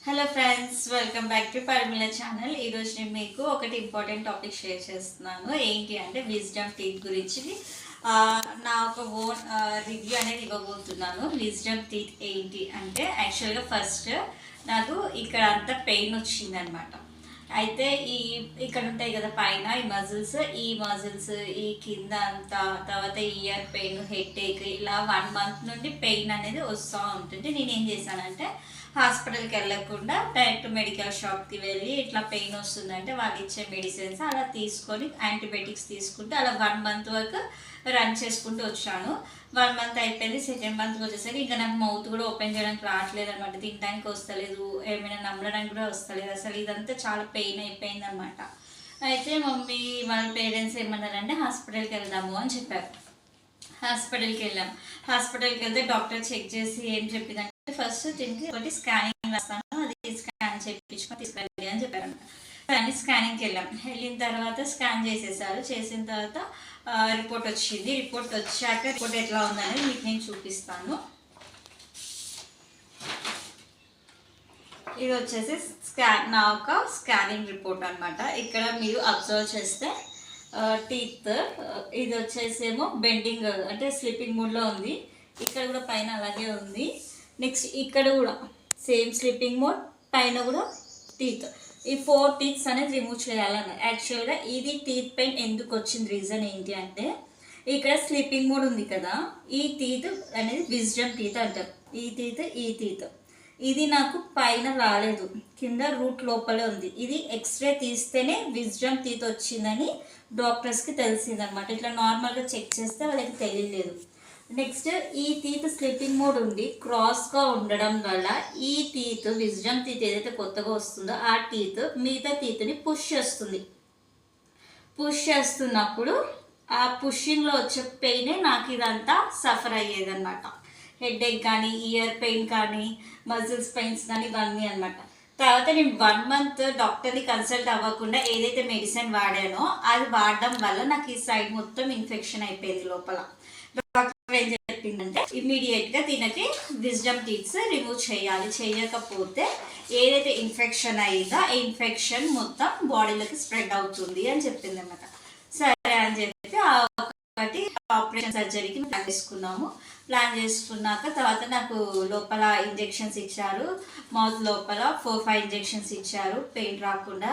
Hello friends, welcome back to Parimala channel. ఈరోజు నేను మీకు ఒకటి ఇంపార్టెంట్ టాపిక్ షేర్ చేస్తున్నాను. ఏంటి అంటే విజ్డమ్ టీత్ గురించి నా ఒక ఓన్ రివ్యూ అనేది ఇవ్వబోతున్నాను. విజ్డమ్ టీత్ ఏంటి అంటే యాక్చువల్గా ఫస్ట్ నాకు ఇక్కడ అంతా పెయిన్ వచ్చిందనమాట. అయితే ఇక్కడ ఉంటాయి కదా పైన ఈ మజిల్స్ ఈ కింద అంతా, తర్వాత ఇయర్ పెయిన్, హెడ్ ఏక్, ఇలా 1 month నుండి పెయిన్ అనేది వస్తూ ఉంటుంది. నేనేం చేశానంటే హాస్పిటల్కి వెళ్ళకుండా డైరెక్ట్ మెడికల్ షాప్కి వెళ్ళి ఇట్లా పెయిన్ వస్తుందంటే వాళ్ళు ఇచ్చే మెడిసిన్స్ అలా తీసుకొని యాంటీబయాటిక్స్ తీసుకుంటే అలా 1 month వరకు రన్ చేసుకుంటూ వచ్చాను. 1 month అయిపోయింది. సెకండ్ మంత్కి వచ్చేసరికి ఇంకా నాకు మౌత్ కూడా ఓపెన్ చేయడానికి రావట్లేదు అనమాట. తినడానికి వస్తలేదు, ఏమైనా నమ్మడానికి కూడా వస్తలేదు. అసలు ఇదంతా చాలా పెయిన్ అయిపోయింది అనమాట. అయితే మమ్మీ వాళ్ళ పేరెంట్స్ ఏమన్నారంటే హాస్పిటల్కి వెళ్దాము అని చెప్పారు. హాస్పిటల్కి వెళ్ళాం. హాస్పిటల్కి వెళ్తే డాక్టర్ చెక్ చేసి ఏం చెప్పిందంటే ఫస్ట్ దీనికి ఒకటి స్కానింగ్ రాస్తాను, అది స్కాన్ చేయించుకొని తీసుకెళ్ళి అని చెప్పారు. కానీ స్కానింగ్కి వెళ్ళిన తర్వాత స్కాన్ చేసేసారు. చేసిన తర్వాత రిపోర్ట్ వచ్చింది. రిపోర్ట్ వచ్చాక రిపోర్ట్ ఎట్లా ఉందనేది మీకు నేను చూపిస్తాను. ఇది వచ్చేసి నా ఒక స్కానింగ్ రిపోర్ట్ అనమాట. ఇక్కడ మీరు అబ్జర్వ్ చేస్తే టీత్ ఇది వచ్చేసేమో బెండింగ్ అంటే స్లీపింగ్ మూడ్లో ఉంది. ఇక్కడ కూడా పైన అలాగే ఉంది. నెక్స్ట్ ఇక్కడ కూడా సేమ్ స్లీపింగ్ మోడ్, పైన కూడా టీత్. ఈ 4 teeth అనేది రిమూవ్ చేయాలన్న. యాక్చువల్గా ఇది టీత్ పెయిన్ ఎందుకు వచ్చింది, రీజన్ ఏంటి అంటే ఇక్కడ స్లీపింగ్ మోడ్ ఉంది కదా, ఈ టీత్ అనేది విజ్డమ్ టీత్ అంటారు. ఈ టీత్ ఇది నాకు పైన రాలేదు, కింద రూట్ లోపలే ఉంది. ఇది ఎక్స్రే తీస్తేనే విజ్డమ్ టీత్ వచ్చిందని డాక్టర్స్కి తెలిసిందనమాట. ఇట్లా నార్మల్గా చెక్ చేస్తే వాళ్ళకి తెలియలేదు. నెక్స్ట్ ఈ టీత్ స్లీపింగ్ మోడ్ ఉండి క్రాస్గా ఉండడం వల్ల ఈ టీత్ విజ్డమ్ టీత్ ఏదైతే కొత్తగా వస్తుందో ఆ టీత్ మిగతా టీత్ని పుష్ చేస్తున్నప్పుడు ఆ పుషింగ్లో వచ్చే పెయినే నాకు ఇదంతా సఫర్ అయ్యేదన్నమాట. హెడ్ ఏక్ కానీ, ఇయర్ పెయిన్ కానీ, మజిల్స్ పెయిన్స్ కానీ, ఇవన్నీ అనమాట. తర్వాత నేను 1 month డాక్టర్ని కన్సల్ట్ అవ్వకుండా ఏదైతే మెడిసిన్ వాడానో అది వాడడం వల్ల నాకు ఈ సైడ్ మొత్తం ఇన్ఫెక్షన్ అయిపోయింది లోపల. డాక్టర్ ఏం చెప్పిందంటే ఇమ్మీడియట్గా దీనికి విజ్డమ్ టీత్స్ రిమూవ్ చేయాలి, చేయకపోతే ఏదైతే ఇన్ఫెక్షన్ అయ్యిందో ఆ ఇన్ఫెక్షన్ మొత్తం బాడీలోకి స్ప్రెడ్ అవుతుంది అని చెప్పింది అనమాట. సరే అని చెప్పి ఒకటి ఆపరేషన్ సర్జరీకి ప్లాన్ చేసుకున్నాక తర్వాత నాకు లోపల ఇంజెక్షన్స్ ఇచ్చారు. మౌత్ లోపల 4-5 ఇంజెక్షన్స్ ఇచ్చారు పెయిన్ రాకుండా.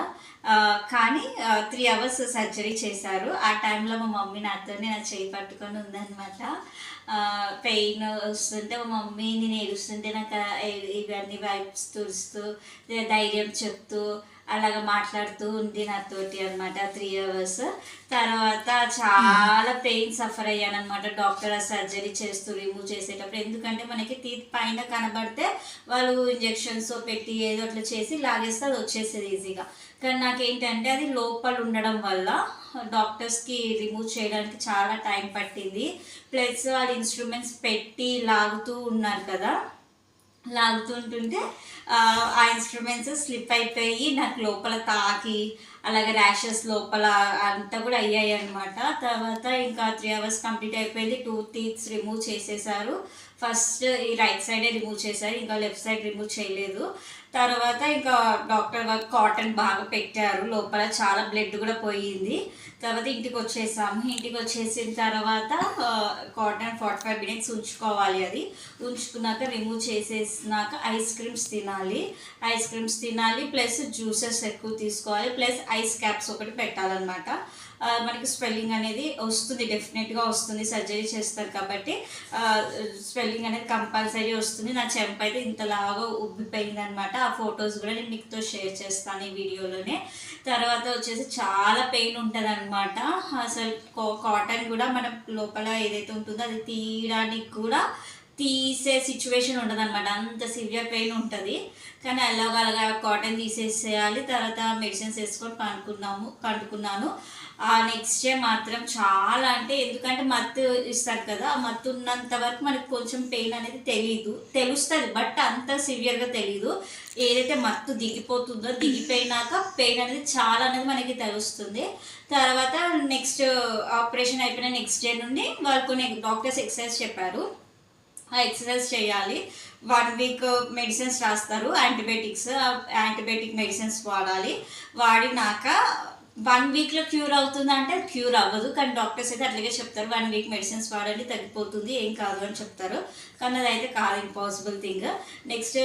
కానీ 3 hours సర్జరీ చేశారు. ఆ టైంలో మా మమ్మీ నాతోనే నా చేయి పట్టుకొని ఉందన్నమాట. పెయిన్ వస్తుంటే మా మమ్మీ నేను ఏడుస్తుంటే నాకు ఇవన్నీ వైప్స్ తుడుస్తూ ధైర్యం చెప్తూ అలాగ మాట్లాడుతూ ఉంది నాతోటి అనమాట 3 hours. తర్వాత చాలా పెయిన్ సఫర్ అయ్యాను అనమాట డాక్టర్ ఆ సర్జరీ చేస్తూ రిమూవ్ చేసేటప్పుడు. ఎందుకంటే మనకి టీత్ పైన కనబడితే వాళ్ళు ఇంజెక్షన్స్ పెట్టి ఏదో అట్లా చేసి లాగేస్తే అది వచ్చేసేది ఈజీగా. కానీ నాకేంటంటే అది లోపల ఉండడం వల్ల డాక్టర్స్కి రిమూవ్ చేయడానికి చాలా టైం పట్టింది. ప్లస్ వాళ్ళు ఇన్స్ట్రుమెంట్స్ పెట్టి లాగుతూ ఉన్నారు కదా, లాగుతుంటుంటే ఆ ఇన్స్ట్రుమెంట్స్ స్లిప్ అయిపోయి నాకు లోపల తాకి అలాగే ర్యాషెస్ లోపల అంతా కూడా అయ్యాయి అనమాట. తర్వాత ఇంకా 3 hours కంప్లీట్ అయిపోయింది. 2 teeth రిమూవ్ చేసేసారు. ఫస్ట్ ఈ రైట్ సైడే రిమూవ్ చేశారు, ఇంకా లెఫ్ట్ సైడ్ రిమూవ్ చేయలేదు. తర్వాత ఇంకా డాక్టర్ వాళ్ళు కాటన్ బాగా పెట్టారు, లోపల చాలా బ్లడ్ కూడా పోయింది. తర్వాత ఇంటికి వచ్చేసాము. ఇంటికి వచ్చేసిన తర్వాత కాటన్ 45 minutes ఉంచుకోవాలి. అది ఉంచుకున్నాక రిమూవ్ చేసేసినాక ఐస్ క్రీమ్స్ తినాలి, ప్లస్ జ్యూసెస్ ఎక్కువ తీసుకోవాలి, ప్లస్ ఐస్ క్యాప్స్ ఒకటి పెట్టాలన్నమాట. మనకి స్వెల్లింగ్ అనేది వస్తుంది, డెఫినెట్గా వస్తుంది. సర్జరీ చేస్తారు కాబట్టి స్వెల్లింగ్ అనేది కంపల్సరీ వస్తుంది. నా చెంప అయితే ఇంతలాగా ఉబ్బిపోయింది అనమాట. ఆ ఫొటోస్ కూడా నేను మీతో షేర్ చేస్తాను ఈ వీడియోలోనే. తర్వాత వచ్చేసి చాలా పెయిన్ ఉంటుంది అనమాట. అసలు కాటన్ కూడా మన లోపల ఏదైతే ఉంటుందో అది తీయడానికి కూడా తీసే సిచ్యువేషన్ ఉంటుంది అనమాట. అంత సివియర్ పెయిన్ ఉంటుంది. కానీ అలాగా కాటన్ తీసేసేయాలి. తర్వాత మెడిసిన్స్ వేసుకొని పండుకున్నాను. నెక్స్ట్ డే మాత్రం చాలా ఎందుకంటే మత్తు ఇస్తారు కదా, ఆ మత్తు ఉన్నంత వరకు మనకు కొంచెం పెయిన్ అనేది తెలుస్తుంది, బట్ అంత సివియర్గా తెలీదు. ఏదైతే మత్తు దిగిపోయినాక పెయిన్ అనేది చాలా అనేది మనకి తెలుస్తుంది. తర్వాత నెక్స్ట్ ఆపరేషన్ అయిపోయిన నెక్స్ట్ డే నుండి వాళ్ళు కొన్ని డాక్టర్స్ ఎక్సర్సైజ్ చెప్పారు. ఎక్సర్సైజ్ చేయాలి. 1 వీక్ మెడిసిన్స్ రాస్తారు, యాంటీబయాటిక్ మెడిసిన్స్ వాడాలి. వాడినాక 1 వీక్లో క్యూర్ అవుతుందా అంటే క్యూర్ అవ్వదు, కానీ డాక్టర్స్ అయితే అట్లాగే చెప్తారు 1 వీక్ మెడిసిన్స్ వాడండి తగ్గిపోతుంది ఏం కాదు అని చెప్తారు. కానీ అదైతే కాదు, impossible thing. Next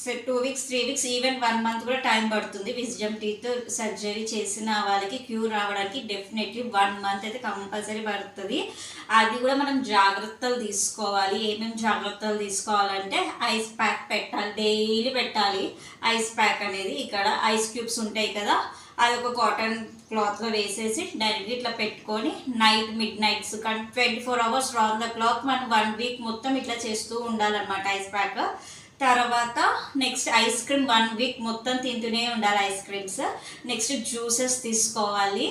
2 weeks 3 weeks even 1 month కూడా టైం పడుతుంది. విజ్డమ్ టీత్ సర్జరీ చేసిన వాళ్ళకి క్యూర్ రావడానికి డెఫినెట్లీ 1 మంత్ అయితే కంపల్సరీ పడుతుంది. అది కూడా మనం జాగ్రత్తలు తీసుకోవాలి. ఏమేమి జాగ్రత్తలు తీసుకోవాలంటే ఐస్ ప్యాక్ పెట్టాలి, డైలీ పెట్టాలి. ఐస్ ప్యాక్ అనేది ఇక్కడ ఐస్ క్యూబ్స్ ఉంటాయి కదా, అది ఒక కాటన్ క్లాత్లో వేసేసి డైరెక్ట్గా ఇట్లా పెట్టుకొని mid nights 24 hours round the clock మనం 1 వీక్ మొత్తం ఇట్లా చేస్తూ ఉండాలన్నమాట ఐస్ ప్యాక్. తర్వాత నెక్స్ట్ ఐస్ క్రీమ్ 1 వీక్ మొత్తం తింటూనే ఉండాలి ఐస్ క్రీమ్స్. నెక్స్ట్ జ్యూసెస్ తీసుకోవాలి.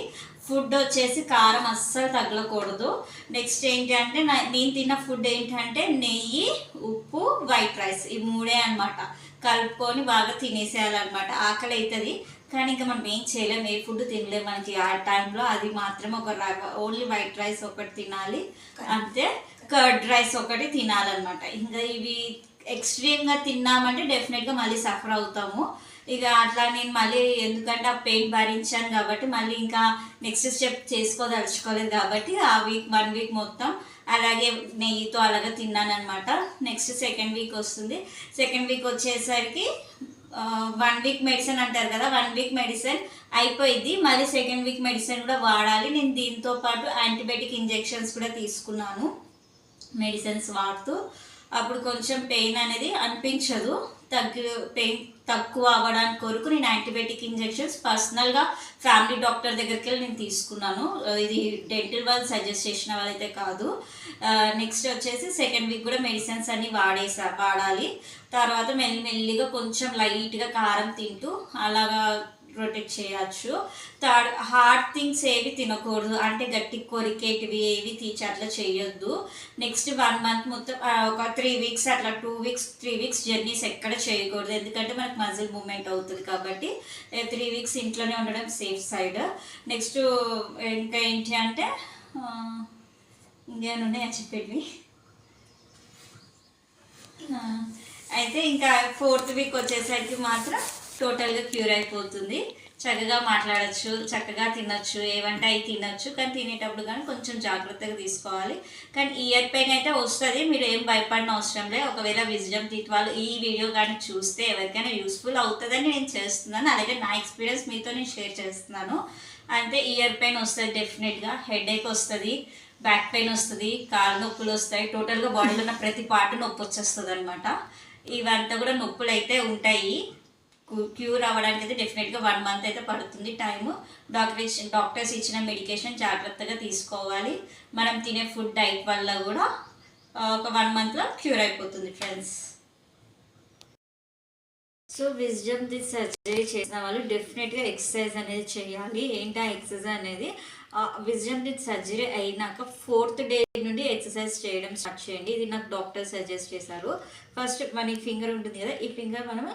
ఫుడ్ వచ్చేసి కారం అస్సలు తగలకూడదు. నెక్స్ట్ ఏంటి అంటే నేను తిన్న ఫుడ్ ఏంటంటే నెయ్యి, ఉప్పు, వైట్ రైస్, ఈ 3 అనమాట. కలుపుకొని బాగా తినేసేయాలన్నమాట. ఆకలి అవుతుంది కానీ ఇంకా మనం ఏం చేయలేము, ఏ ఫుడ్ తినలేము మనకి ఆ టైంలో. అది మాత్రం ఓన్లీ వైట్ రైస్ ఒకటి తినాలి అంతే, కర్డ్ రైస్ ఒకటి తినాలన్నమాట. ఇంకా ఇవి ఎక్స్ట్రీమ్గా తిన్నామంటే డెఫినెట్గా మళ్ళీ సఫర్ అవుతాము. ఇక అట్లా నేను మళ్ళీ ఎందుకంటే ఆ పెయిన్ భరించాను కాబట్టి మళ్ళీ ఇంకా నెక్స్ట్ స్టెప్ చేసుకోదలుచుకోలేదు కాబట్టి ఆ 1 వీక్ మొత్తం అలాగే నెయ్యితో అలాగే తిన్నాను అనమాట. నెక్స్ట్ 2nd వీక్ వస్తుంది. 2nd వీక్ వచ్చేసరికి 1 వీక్ మెడిసిన్ అంటారు కదా, 1 వీక్ మెడిసిన్ అయిపోయింది. మళ్ళీ 2nd వీక్ మెడిసిన్ కూడా వాడాలి. నేను దీంతో పాటు యాంటీబయాటిక్ ఇంజెక్షన్స్ కూడా తీసుకున్నాను మెడిసిన్స్ వాడుతూ. అప్పుడు కొంచెం పెయిన్ అనేది అనిపించదు, పెయిన్ తక్కువ అవ్వడానికి కొరకు నేను యాంటీబయాటిక్ ఇంజెక్షన్స్ పర్సనల్గా ఫ్యామిలీ డాక్టర్ దగ్గరికి వెళ్ళి నేను తీసుకున్నాను. ఇది డెంటల్ వాళ్ళు సజెస్ట్ చేసిన వాళ్ళైతే కాదు. నెక్స్ట్ వచ్చేసి 2nd వీక్ కూడా మెడిసిన్స్ అన్నీ వాడాలి. తర్వాత మెల్లిమెల్లిగా కొంచెం లైట్గా కారం తింటూ అలాగా రొటేట్ చేయొచ్చు. హార్డ్ థింగ్స్ ఏవి తినకూడదు, అంటే గట్టి కొరికేటివి ఏవి అట్లా చేయొద్దు. నెక్స్ట్ 1 మంత్ మొత్తం ఒక 3 వీక్స్ అట్లా 3 వీక్స్ జర్నీస్ ఎక్కడ చేయకూడదు, ఎందుకంటే మనకు మజిల్ మూమెంట్ అవుతుంది కాబట్టి 3 వీక్స్ ఇంట్లోనే ఉండడం సేఫ్ సైడ్. నెక్స్ట్ ఇంకా ఏంటి అంటే ఇంకేమున్నాయని చెప్పేవి అయితే ఇంకా 4th వీక్ వచ్చేసరికి మాత్రం టోటల్గా క్యూర్ అయిపోతుంది. చక్కగా మాట్లాడచ్చు, చక్కగా తినచ్చు, ఏవంటే అవి తినచ్చు. కానీ తినేటప్పుడు కానీ కొంచెం జాగ్రత్తగా తీసుకోవాలి. కానీ ఇయర్ పెయిన్ అయితే వస్తుంది, మీరు ఏం భయపడిన అవసరం లేదు. ఒకవేళ విజ్డమ్ టీత్ వాళ్ళు ఈ వీడియో కానీ చూస్తే ఎవరికైనా యూస్ఫుల్ అవుతుందని నేను చేస్తున్నాను, అలాగే నా ఎక్స్పీరియన్స్ మీతో నేను షేర్ చేస్తున్నాను. అంటే ఇయర్ పెయిన్ వస్తుంది డెఫినెట్గా, హెడేక్ వస్తుంది, బ్యాక్ పెయిన్ వస్తుంది, కాళ్ళ నొప్పులు వస్తాయి, టోటల్గా బాడీలో ఉన్న ప్రతి పార్ట్ నొప్పి వచ్చేస్తుంది అనమాట. ఇవంతా కూడా నొప్పులు అయితే ఉంటాయి. క్యూర్ అవ్వడానికి అయితే డెఫినెట్గా 1 మంత్ అయితే పడుతుంది టైము. డాక్టర్స్ ఇచ్చిన మెడికేషన్ జాగ్రత్తగా తీసుకోవాలి. మనం తినే ఫుడ్ డైట్ వల్ల కూడా ఒక 1 మంత్లో క్యూర్ అయిపోతుంది friends. So wisdom teeth surgery చేసిన వాళ్ళు డెఫినెట్గా ఎక్సర్సైజ్ అనేది చేయాలి. ఏంటా ఎక్సర్సైజ్ అనేది, విజ్డమ్ టీత్ సర్జరీ అయినాక 4th డే నుండి ఎక్సర్సైజ్ చేయడం స్టార్ట్ చేయండి. ఇది నాకు డాక్టర్ సజెస్ట్ చేశారు. ఫస్ట్ మన ఫింగర్ ఉంటుంది కదా, ఈ ఫింగర్ మనం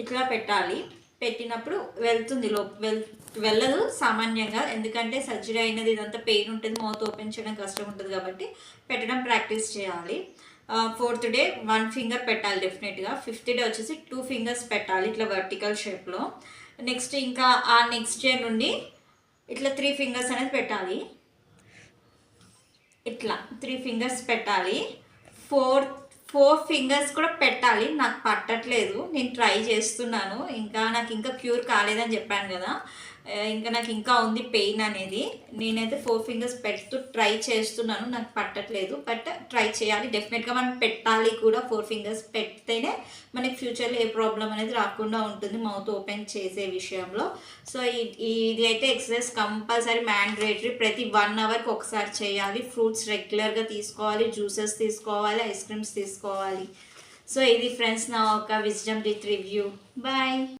ఇట్లా పెట్టాలి. పెట్టినప్పుడు వెళ్తుంది వెళ్ళదు సామాన్యంగా, ఎందుకంటే సర్జరీ అయినది ఇదంతా పెయిన్ ఉంటుంది, మౌత్ ఓపెన్ చేయడం కష్టం ఉంటుంది కాబట్టి పెట్టడం ప్రాక్టీస్ చేయాలి. 4th డే 1 ఫింగర్ పెట్టాలి డెఫినెట్గా. 5th డే వచ్చేసి 2 ఫింగర్స్ పెట్టాలి ఇట్లా వర్టికల్ షేప్లో. నెక్స్ట్ ఇంకా ఆ నెక్స్ట్ డే నుండి ఇట్లా 3 ఫింగర్స్ అనేది పెట్టాలి. ఇట్లా 3 ఫింగర్స్ పెట్టాలి. 4 ఫింగర్స్ కూడా పెట్టాలి. నాకు పట్టట్లేదు, నేను ట్రై చేస్తున్నాను. నాకు ఇంకా క్యూర్ కాలేదని చెప్పాను కదా, నాకు ఇంకా ఉంది పెయిన్ అనేది. నేనైతే 4 ఫింగర్స్ పెడుతూ ట్రై చేస్తున్నాను, నాకు పట్టట్లేదు. బట్ ట్రై చేయాలి డెఫినెట్గా, మనం పెట్టాలి కూడా. 4 ఫింగర్స్ పెడితేనే మనకి ఫ్యూచర్లో ఏ ప్రాబ్లం అనేది రాకుండా ఉంటుంది మౌత్ ఓపెన్ చేసే విషయంలో. సో ఇది అయితే ఎక్సర్సైజ్ కంపల్సరీ మ్యాండేటరీ, ప్రతి 1 అవర్కి ఒకసారి చేయాలి. ఫ్రూట్స్ రెగ్యులర్గా తీసుకోవాలి, జ్యూసెస్ తీసుకోవాలి, ఐస్ క్రీమ్స్ తీసుకోవాలి. సో ఇది ఫ్రెండ్స్ నా ఒక విజ్డమ్ టీత్ రివ్యూ. బాయ్.